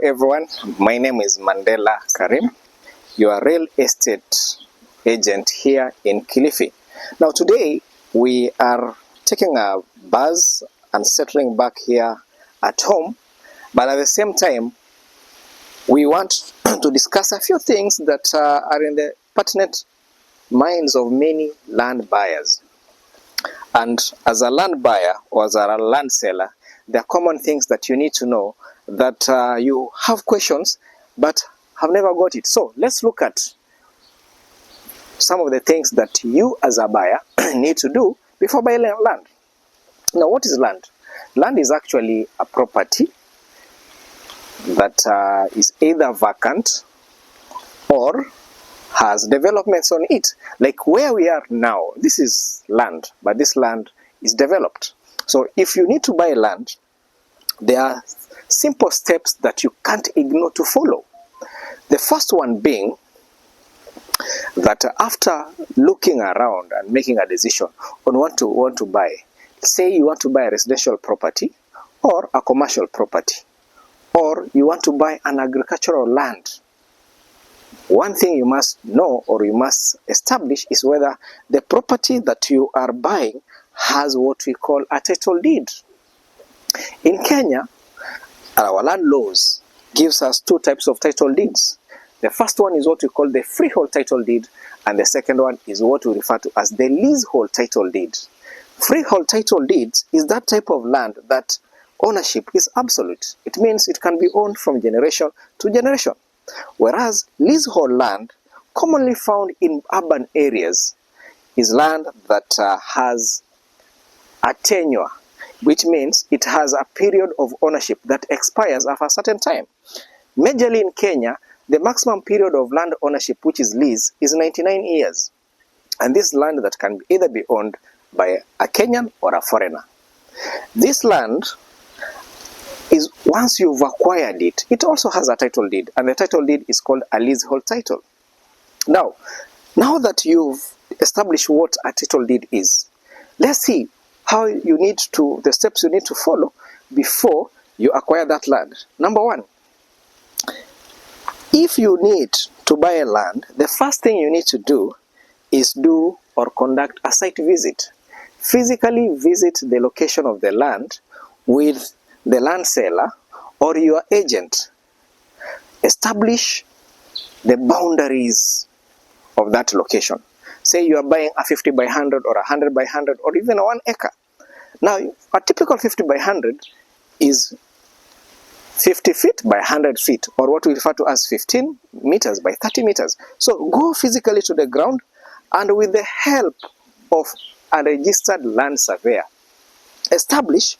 everyone, my name is Mandela Karim, your real estate agent here in Kilifi. Now today we are taking a bus and settling back here at home, but at the same time we want to discuss a few things that are in the pertinent minds of many land buyers. And as a land buyer or as a land seller, there are common things that you need to know that you have questions but have never got it. So let's look at some of the things that you as a buyer need to do before buying land. Now, what is land? Land is actually a property that is either vacant or has developments on it. Like where we are now, this is land, but this land is developed. So if you need to buy land, there are simple steps that you can't ignore to follow. The first one being that after looking around and making a decision on what to buy, say you want to buy a residential property or a commercial property, or you want to buy an agricultural land, one thing you must know or you must establish is whether the property that you are buying has what we call a title deed. In Kenya, our land laws gives us two types of title deeds. The first one is what we call the freehold title deed, and the second one is what we refer to as the leasehold title deed. Freehold title deeds is that type of land that ownership is absolute. It means it can be owned from generation to generation. Whereas leasehold land, commonly found in urban areas, is land that has a tenure, which means it has a period of ownership that expires after a certain time. Majorly in Kenya, the maximum period of land ownership, which is lease, is 99 years. And this land that can either be owned by a Kenyan or a foreigner. This land is, once you've acquired it, it also has a title deed, and the title deed is called a leasehold title. Now that you've established what a title deed is, let's see how you need to, the steps you need to follow before you acquire that land. Number one, if you need to buy a land, the first thing you need to do is do or conduct a site visit. Physically visit the location of the land with the land seller or your agent. Establish the boundaries of that location. Say you are buying a 50 by 100 or 100 by 100 or even a 1 acre. Now, a typical 50 by 100 is 50 feet by 100 feet, or what we refer to as 15 meters by 30 meters. So go physically to the ground, and with the help of a registered land surveyor, establish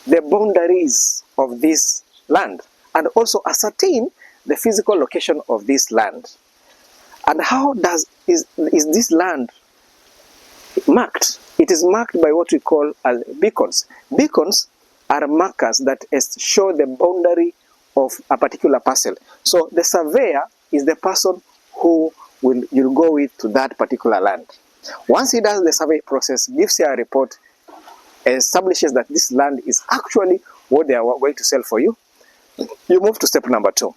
the boundaries of this land and also ascertain the physical location of this land. And how is this land marked? It is marked by what we call beacons. Beacons are markers that show the boundary of a particular parcel. So the surveyor is the person who you'll go with to that particular land. Once he does the survey process, gives you a report, establishes that this land is actually what they are going to sell for you, you move to step number two.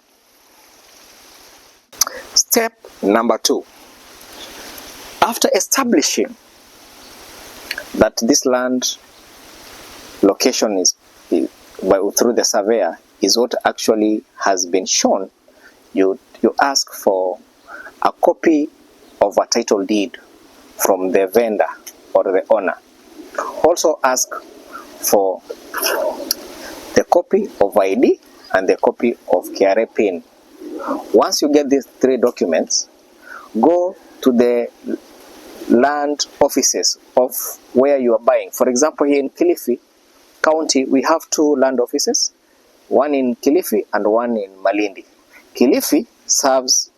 Step number two. After establishing that this land location is through the surveyor is what actually has been shown, you ask for a copy of a title deed from the vendor or the owner. Also ask for the copy of ID and the copy of KRA PIN. Once you get these three documents, go to the land offices of where you are buying. For example, here in Kilifi County, we have two land offices, one in Kilifi and one in Malindi. Kilifi serves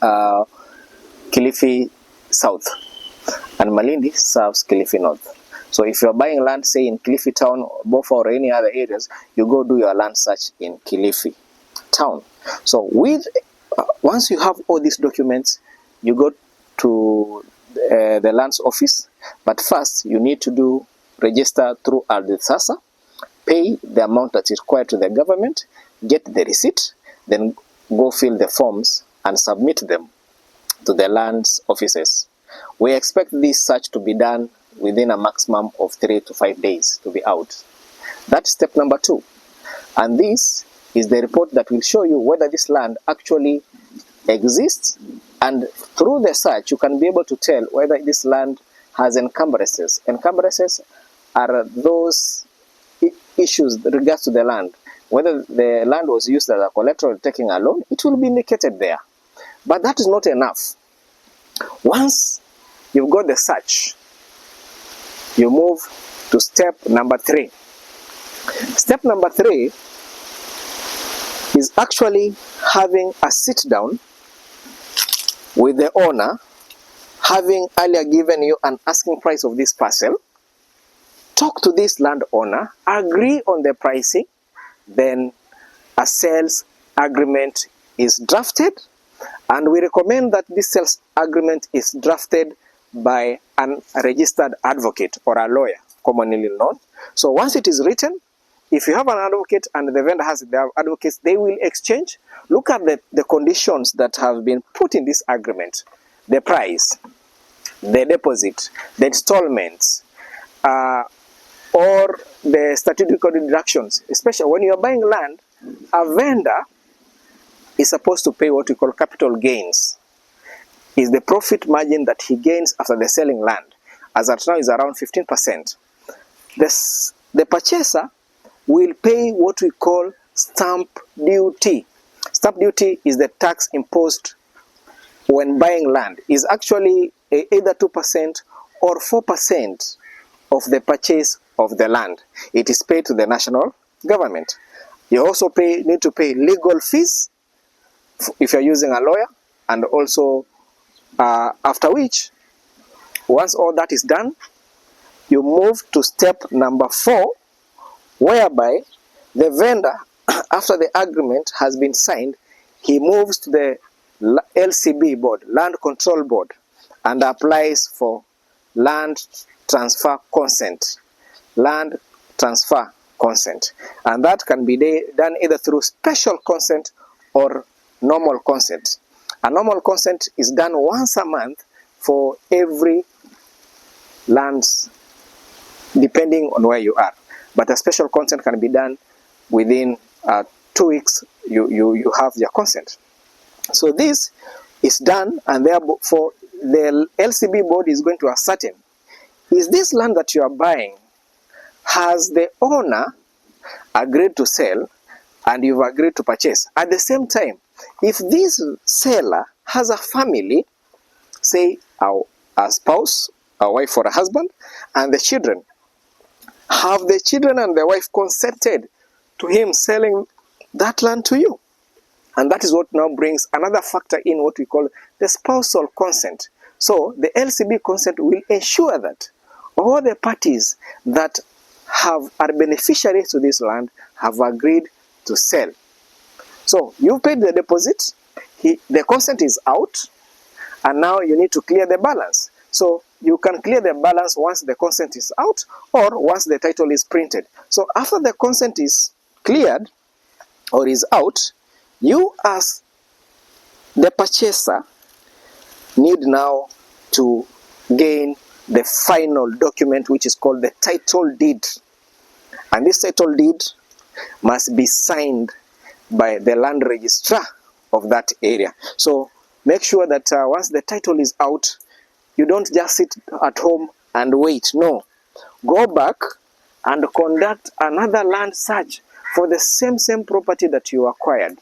Kilifi South, and Malindi serves Kilifi North. So if you're buying land, say in Kilifi Town, Bofa or any other areas, you go do your land search in Kilifi Town. So once you have all these documents, you go to the lands office, but first you need to register through Ardhi Sasa, pay the amount that is required to the government, get the receipt, then go fill the forms and submit them to the lands offices. We expect this search to be done within a maximum of 3 to 5 days to be out. That's step number 2. And this is the report that will show you whether this land actually exists, and through the search you can be able to tell whether this land has encumbrances. Encumbrances are those issues with regards to the land. Whether the land was used as a collateral taking a loan, it will be indicated there. But that is not enough. Once you've got the search, you move to step number 3. Step number 3 is actually having a sit down with the owner, having earlier given you an asking price of this parcel. Talk to this landowner, agree on the pricing, then a sales agreement is drafted, and we recommend that this sales agreement is drafted by a registered advocate or a lawyer, commonly known. So once it is written, if you have an advocate and the vendor has their advocates, they will exchange. Look at the conditions that have been put in this agreement: the price, the deposit, the installments, or the statutory deductions. Especially when you are buying land, a vendor is supposed to pay what we call capital gains. Is the profit margin that he gains after the selling land. As at now is around 15%. The purchaser will pay what we call stamp duty. Stamp duty is the tax imposed when buying land. Is actually either 2% or 4% of the purchase of the land. It is paid to the national government. You also need to pay legal fees if you're using a lawyer, and also after which, once all that is done, you move to step number 4, whereby the vendor, after the agreement has been signed, he moves to the LCB board, Land Control Board, and applies for land transfer consent. Land transfer consent. And that can be done either through special consent or normal consent. A normal consent is done once a month for every lands, depending on where you are. But a special consent can be done within 2 weeks. You have your consent. So this is done, and therefore the LCB board is going to ascertain, is this land that you are buying, has the owner agreed to sell and you've agreed to purchase? At the same time, if this seller has a family, say a spouse, a wife or a husband, and the children, have the children and the wife consented to him selling that land to you? And that is what now brings another factor in, what we call the spousal consent. So the LCB consent will ensure that all the parties that are beneficiaries to this land have agreed to sell. So you paid the deposit, the consent is out, and now you need to clear the balance. So you can clear the balance once the consent is out or once the title is printed. So after the consent is cleared or is out, you as the purchaser need now to gain the final document, which is called the title deed. And this title deed must be signed by the land registrar of that area. So make sure that once the title is out, you don't just sit at home and wait. No, go back and conduct another land search for the same property that you acquired.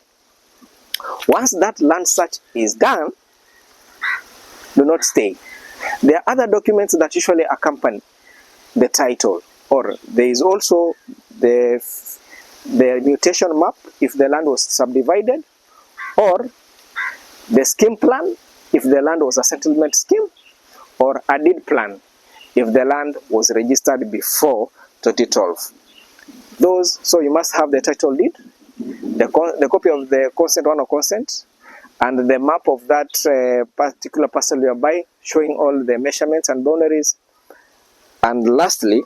Once that land search is done, do not stay. There are other documents that usually accompany the title, or there is also the mutation map if the land was subdivided, or the scheme plan if the land was a settlement scheme, or a deed plan if the land was registered before 2012. So you must have the title deed, the copy of the consent, one of consent, and the map of that particular parcel you are buying, showing all the measurements and boundaries. And lastly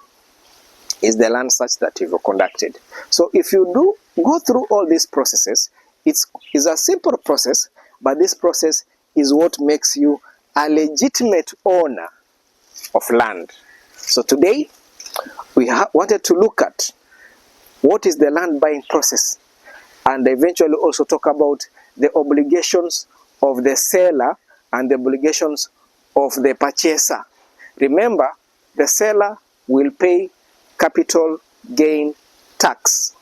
is the land search that you've conducted. So if you do go through all these processes. It's a simple process, but this process is what makes you a legitimate owner of land. So today, we wanted to look at what is the land buying process, and eventually also talk about the obligations of the seller and the obligations of the purchaser. Remember, the seller will pay capital gain tax,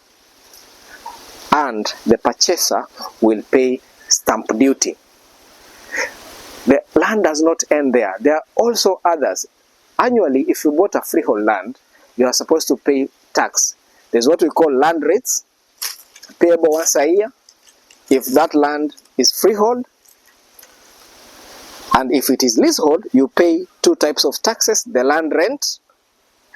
and the purchaser will pay stamp duty. The land does not end there. There are also others. Annually, if you bought a freehold land, you are supposed to pay tax. There's what we call land rates, payable once a year, if that land is freehold. And if it is leasehold, you pay two types of taxes, the land rent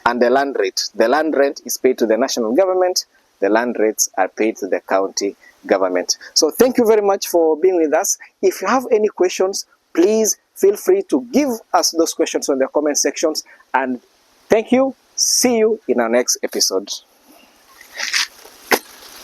and the land rate. The land rent is paid to the national government. The land rates are paid to the county government. So thank you very much for being with us. If you have any questions, please feel free to give us those questions in the comment sections. And thank you. See you in our next episode.